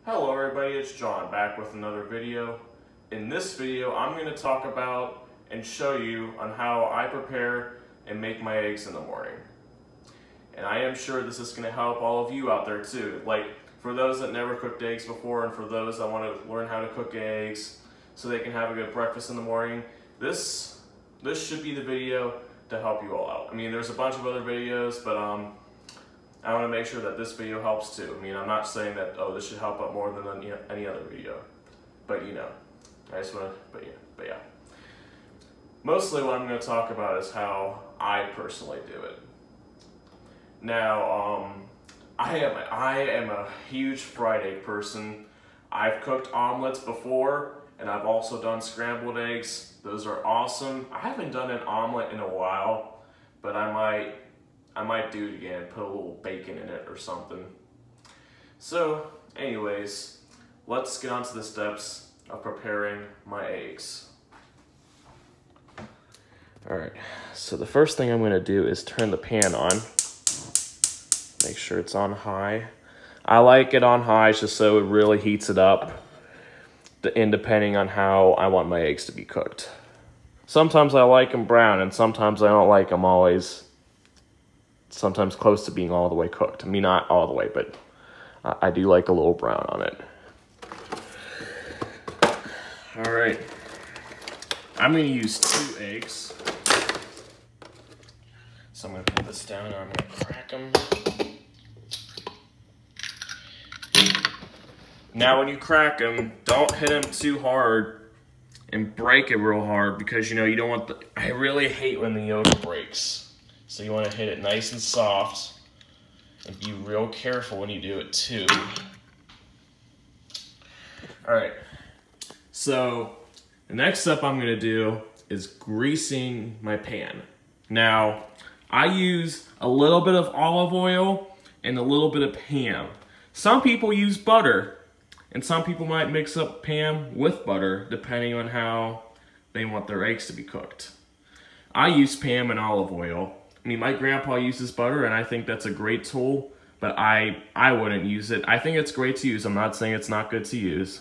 Hello everybody, it's John back with another video. In this video, I'm going to talk about and show you on how I prepare and make my eggs in the morning. And I am sure this is going to help all of you out there too. Like for those that never cooked eggs before and for those that want to learn how to cook eggs so they can have a good breakfast in the morning, this should be the video to help you all out. I mean, there's a bunch of other videos, but I want to make sure that this video helps too. I mean, I'm not saying that, oh, this should help out more than any other video, but you know, I just want to, but yeah. Mostly what I'm going to talk about is how I personally do it. Now, I am a huge fried egg person. I've cooked omelets before, and I've also done scrambled eggs. Those are awesome. I haven't done an omelet in a while, but I might do it again, put a little bacon in it or something. So, anyways, let's get on to the steps of preparing my eggs. Alright, so the first thing I'm going to do is turn the pan on. Make sure it's on high. I like it on high just so it really heats it up, and depending on how I want my eggs to be cooked. Sometimes I like them brown, and sometimes I don't like them always. Sometimes close to being all the way cooked. I mean, not all the way, but I do like a little brown on it. All right, I'm going to use 2 eggs. So I'm going to put this down and I'm going to crack them. Now when you crack them, don't hit them too hard and break it real hard because you know you don't want the, I really hate when the yolk breaks. So you want to hit it nice and soft and be real careful when you do it too. All right, so the next step I'm going to do is greasing my pan. Now, I use a little bit of olive oil and a little bit of Pam. Some people use butter, and some people might mix up Pam with butter depending on how they want their eggs to be cooked. I use Pam and olive oil. I mean, my grandpa uses butter, and I think that's a great tool, but I wouldn't use it. I think it's great to use. I'm not saying it's not good to use.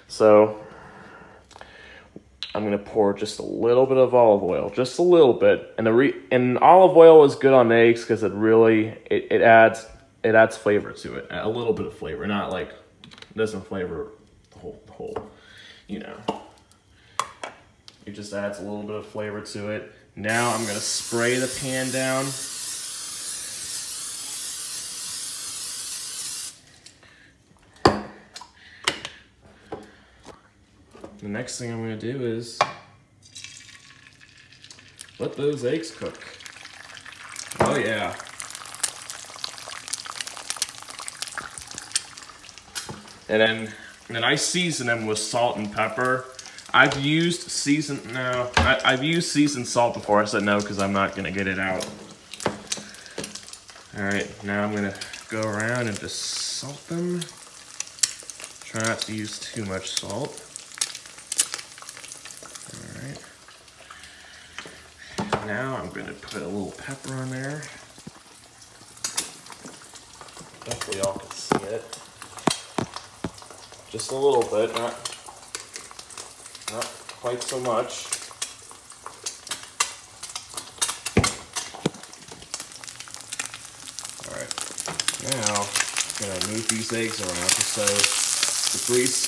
So I'm going to pour just a little bit of olive oil, just a little bit. And olive oil is good on eggs because it really, it adds flavor to it. A little bit of flavor, not like, it doesn't flavor the whole, you know. It just adds a little bit of flavor to it. Now I'm going to spray the pan down. The next thing I'm going to do is let those eggs cook. Oh yeah. And then I season them with salt and pepper. I've used seasoned salt before. I said no because I'm not gonna get it out. All right, now I'm gonna go around and just salt them. Try not to use too much salt. All right. Now I'm gonna put a little pepper on there. Hopefully y'all can see it. Just a little bit, not quite so much. All right, now I'm gonna move these eggs around just so the grease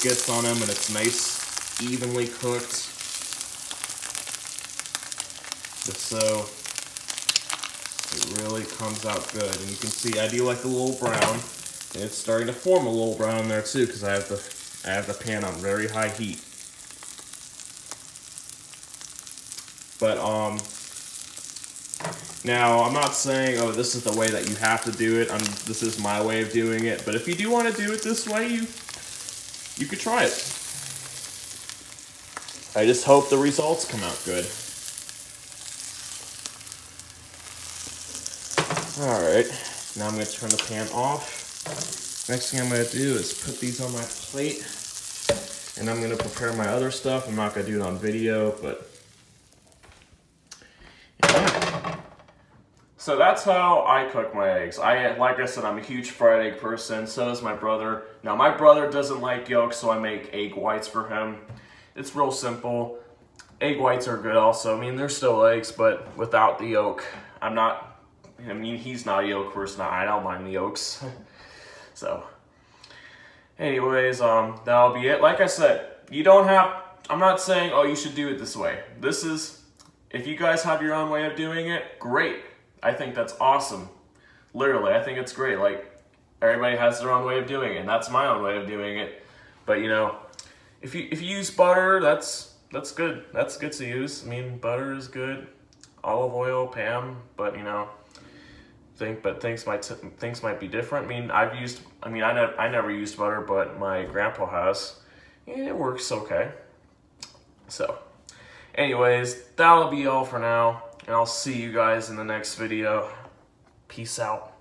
gets on them and it's nice, evenly cooked. Just so it really comes out good. And you can see I do like a little brown. And it's starting to form a little brown there too because I have the pan on very high heat. But now I'm not saying, oh, this is the way that you have to do it. This is my way of doing it. But if you do want to do it this way, you could try it. I just hope the results come out good. All right, now I'm going to turn the pan off. Next thing I'm going to do is put these on my plate, and I'm going to prepare my other stuff. I'm not going to do it on video, but yeah. So that's how I cook my eggs. Like I said, I'm a huge fried egg person, so is my brother. Now my brother doesn't like yolk, so I make egg whites for him. It's real simple. Egg whites are good also. I mean, they're still eggs, but without the yolk. He's not a yolk person. I don't mind the yolks. So, anyways, that'll be it. Like I said, I'm not saying, oh, you should do it this way. If you guys have your own way of doing it, great. I think that's awesome. Literally, I think it's great. Like, everybody has their own way of doing it, and that's my own way of doing it. But, you know, if you use butter, that's good. That's good to use. I mean, butter is good. Olive oil, Pam, but, you know, things might be different. I never used butter, but my grandpa has. And it works okay. So, anyways, that'll be all for now. And I'll see you guys in the next video. Peace out.